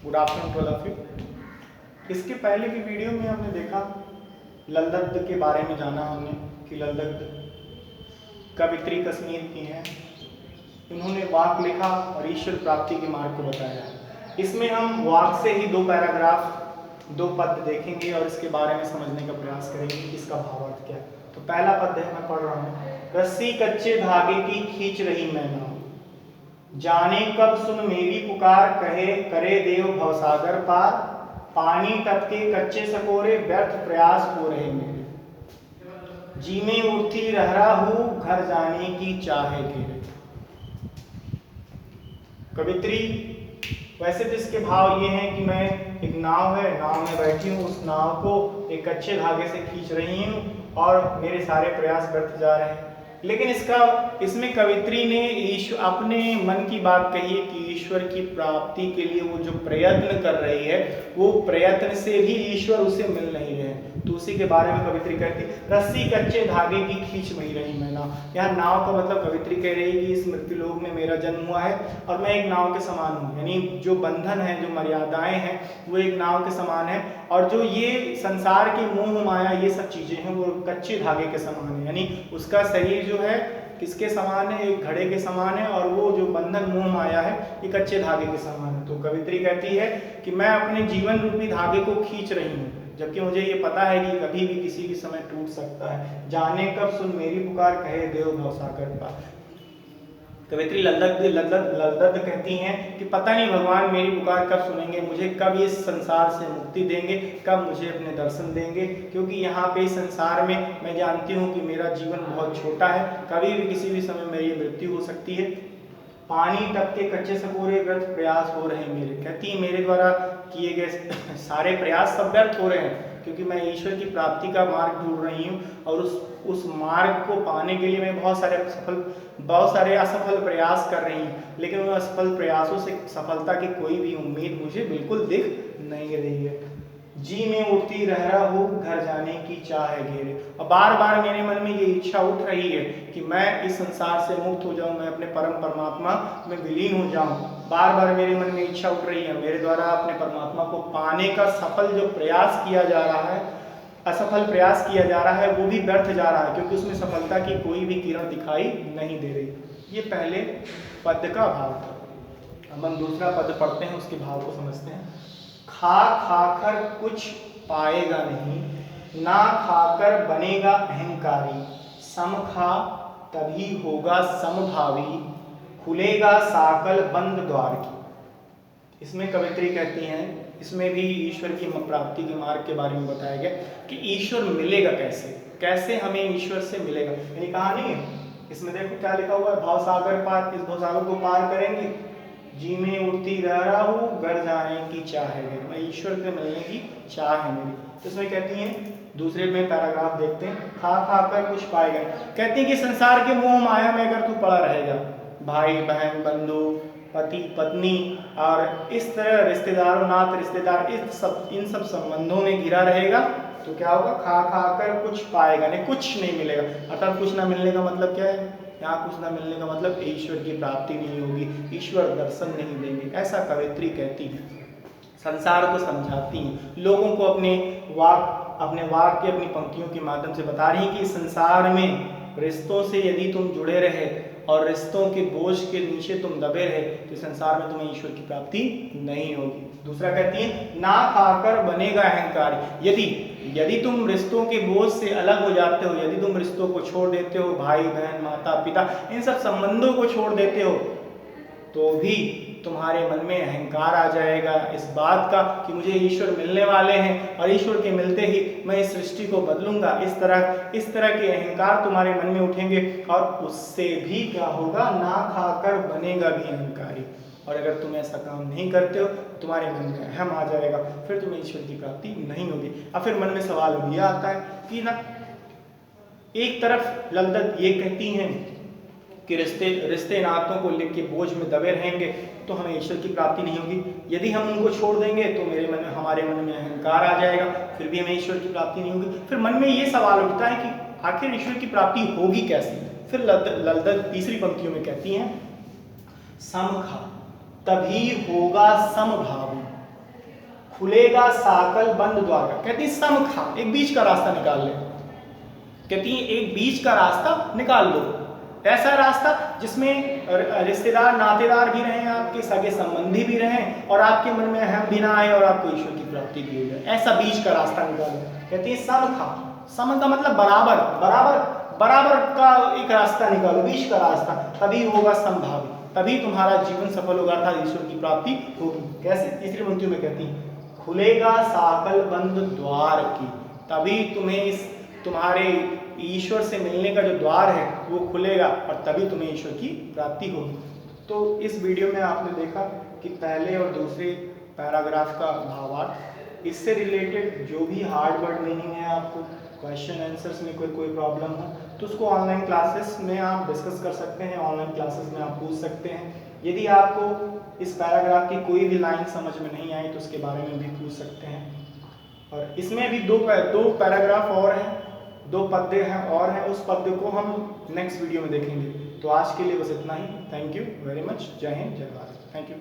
Good afternoon to all of you. इसके पहले की वीडियो में हमने देखा ललदब्द के बारे में जाना हमने कि ललदब्द कवित्री कश्मीर की हैं। उन्होंने वाक लिखा और ईश्वर प्राप्ति के मार्ग को बताया। इसमें हम वाक से ही 2 पैराग्राफ 2 पद देखेंगे और इसके बारे में समझने का प्रयास करेंगे कि इसका भावार्थ क्या है। तो पहला पद है, मैं पढ़ रहा हूँ। रस्सी कच्चे धागे की खींच रही मैं नाव, जाने कब सुन मेरी पुकार, कहे करे देव भवसागर पार। पानी टपके कच्चे सकोरे, व्यर्थ प्रयास हो रहे मेरे, जी में उठती रह रहा हूँ, घर जाने की चाहे घेरे। कवित्री वैसे तो इसके भाव ये हैं कि मैं एक नाव है, नाव में बैठी हूँ, उस नाव को एक कच्चे धागे से खींच रही हूँ और मेरे सारे प्रयास व्यर्थ जा रहे हैं। लेकिन इसमें कवित्री ने अपने मन की बात कही है कि ईश्वर की प्राप्ति के लिए वो जो प्रयत्न कर रही है, वो प्रयत्न से भी ईश्वर उसे मिल नहीं रहे। तो उसी के बारे में कवित्री कहती, रस्सी कच्चे धागे की खींच नहीं रही मैं नाव। यहाँ नाव का मतलब कवित्री कह रही है कि इस मृत्युलोक में मेरा जन्म हुआ है और मैं एक नाव के समान हूँ। यानी जो बंधन है, जो मर्यादाएं हैं, वो एक नाव के समान है। और जो ये संसार की मोह माया, ये सब चीजें हैं, वो कच्चे धागे के समान है। यानी उसका शरीर जो है किसके समान है? एक घड़े के समान है। और वो जो बंधन मोह माया है, ये कच्चे धागे के समान है। तो कवित्री कहती है कि मैं अपने जीवन रूपी धागे को खींच रही हूँ, जबकि मुझे ये पता है कि कभी भी किसी भी समय टूट सकता है। जाने कब सुन मेरी पुकार, कहे देव भवसागर पार। कवित्री ललदब्द कहती हैं कि पता नहीं भगवान मेरी पुकार कब सुनेंगे, मुझे कब इस संसार से मुक्ति देंगे, कब मुझे अपने दर्शन देंगे। क्योंकि यहाँ पे इस संसार में मैं जानती हूँ कि मेरा जीवन बहुत छोटा है, कभी भी किसी भी समय मेरी मृत्यु हो सकती है। पानी टपके कच्चे सकोरे, व्यर्थ प्रयास हो रहे मेरे। कहती है मेरे द्वारा किए गए सारे प्रयास सब व्यर्थ हो रहे हैं, क्योंकि मैं ईश्वर की प्राप्ति का मार्ग ढूंढ रही हूँ और उस मार्ग को पाने के लिए मैं बहुत सारे असफल प्रयास कर रही हूँ। लेकिन उन असफल प्रयासों से सफलता की कोई भी उम्मीद मुझे बिल्कुल दिख नहीं रही है। जी में उठती रह रहा हूँ, घर जाने की चाह घेरे। और बार बार मेरे मन में ये इच्छा उठ रही है कि मैं इस संसार से मुक्त हो जाऊं, मैं अपने परम परमात्मा में विलीन हो जाऊं। बार बार मेरे मन में इच्छा उठ रही है। मेरे द्वारा अपने परमात्मा को पाने का सफल जो प्रयास किया जा रहा है, असफल प्रयास किया जा रहा है, वो भी व्यर्थ जा रहा है, क्योंकि उसमें सफलता की कोई भी किरण दिखाई नहीं दे रही। ये पहले पद का भाव था। अब हम दूसरा पद पढ़ते हैं, उसके भाव को समझते हैं। खा खाकर कुछ पाएगा नहीं, ना खाकर बनेगा अहंकारी। सम खा तभी होगा समभावी, खुलेगा साकल बंद द्वार की। इसमें कवित्री कहती हैं, इसमें भी ईश्वर की प्राप्ति के मार्ग के बारे में बताया गया कि ईश्वर मिलेगा कैसे हमें ईश्वर से मिलेगा। यानी कहानी है, इसमें देखो क्या लिखा हुआ है, भवसागर पार। इस भवसागर को पार करेंगे, जी में उठती रह रहा हूँ, घर जाने की चाह है मेरी, मैं ईश्वर से मिलने की चाह है मेरी। तो इसमें कहती हैं, दूसरे में पैराग्राफ देखते हैं, खा खाकर कुछ पाएगा। कहती है कि संसार के मोह माया में अगर तू पड़ा रहेगा, भाई बहन बंधु पति पत्नी और इस तरह रिश्तेदारों नात रिश्तेदार इन सब संबंधों में घिरा रहेगा, तो क्या होगा? खा खाकर कुछ पाएगा नहीं, कुछ नहीं मिलेगा। अर्थात कुछ ना मिलने का मतलब क्या है? यहाँ कुछ ना मिलने का मतलब ईश्वर की प्राप्ति नहीं होगी, ईश्वर दर्शन नहीं देंगे, ऐसा कवित्री कहती है। संसार को समझाती हैं, लोगों को अपने वाक की अपनी पंक्तियों के माध्यम से बता रही हैं कि संसार में रिश्तों से यदि तुम जुड़े रहे और रिश्तों के बोझ के नीचे तुम दबे रहे, तो संसार में तुम्हें ईश्वर की प्राप्ति नहीं होगी। दूसरा कहती है, ना खाकर बनेगा अहंकारी। यदि तुम रिश्तों के बोझ से अलग हो जाते हो, यदि तुम रिश्तों को छोड़ देते हो, भाई बहन माता पिता इन सब संबंधों को छोड़ देते हो, तो भी तुम्हारे मन में अहंकार आ जाएगा इस बात का कि मुझे ईश्वर मिलने वाले हैं और ईश्वर के मिलते ही मैं इस सृष्टि को बदलूंगा। इस तरह के अहंकार तुम्हारे मन में उठेंगे और उससे भी क्या होगा? ना खाकर बनेगा भी अहंकारी। और अगर तुम ऐसा काम नहीं करते हो, तुम्हारे मन में अहम आ जाएगा, फिर तुम्हें ईश्वर की प्राप्ति नहीं होगी। अब फिर मन में सवाल यह आता है कि ना, एक तरफ ललदब्द ये कहती हैं कि रिश्ते नातों को लेके बोझ में दबे रहेंगे तो हमें ईश्वर की प्राप्ति नहीं होगी। यदि हम उनको छोड़ देंगे तो हमारे मन में अहंकार आ जाएगा, फिर भी हमें ईश्वर की प्राप्ति नहीं होगी। फिर मन में ये सवाल उठता है कि आखिर ईश्वर की प्राप्ति होगी कैसे? फिर ललदब्द तीसरी पंक्तियों में कहती हैं, सम खा तभी होगा समभावी। खुलेगा साकल बंद द्वार का। कहती समखा, एक बीच का रास्ता निकाल ले। कहती है एक बीच का रास्ता निकाल दो, ऐसा रास्ता जिसमें रिश्तेदार नातेदार भी रहें, आपके सगे संबंधी भी रहें और आपके मन में अहम भी ना आए और आपको ईश्वर की प्राप्ति भी हो जाए, ऐसा बीच का रास्ता निकालो। कहती है समखा, सम का मतलब बराबर, बराबर का एक रास्ता निकालो, बीच का रास्ता, तभी होगा संभावी, तभी तुम्हारा जीवन सफल होगा, अर्थात ईश्वर की प्राप्ति होगी। कैसे? तीसरी पंक्ति में कहती है खुलेगा साकल बंद द्वार की, तभी तुम्हें इस तुम्हारे ईश्वर से मिलने का जो द्वार है वो खुलेगा और तभी तुम्हें ईश्वर की प्राप्ति होगी। तो इस वीडियो में आपने देखा कि पहले और दूसरे पैराग्राफ का भावार्थ, इससे रिलेटेड जो भी हार्ड वर्ड मीनिंग है, आपको क्वेश्चन आंसर्स में कोई प्रॉब्लम हो तो उसको ऑनलाइन क्लासेस में आप डिस्कस कर सकते हैं, ऑनलाइन क्लासेस में आप पूछ सकते हैं। यदि आपको इस पैराग्राफ की कोई भी लाइन समझ में नहीं आई तो उसके बारे में भी पूछ सकते हैं। और इसमें भी दो पैराग्राफ और हैं, 2 पद्य हैं और हैं, उस पद्य को हम नेक्स्ट वीडियो में देखेंगे। तो आज के लिए बस इतना ही। Thank you very much. जय हिंद, जय भारत। Thank you.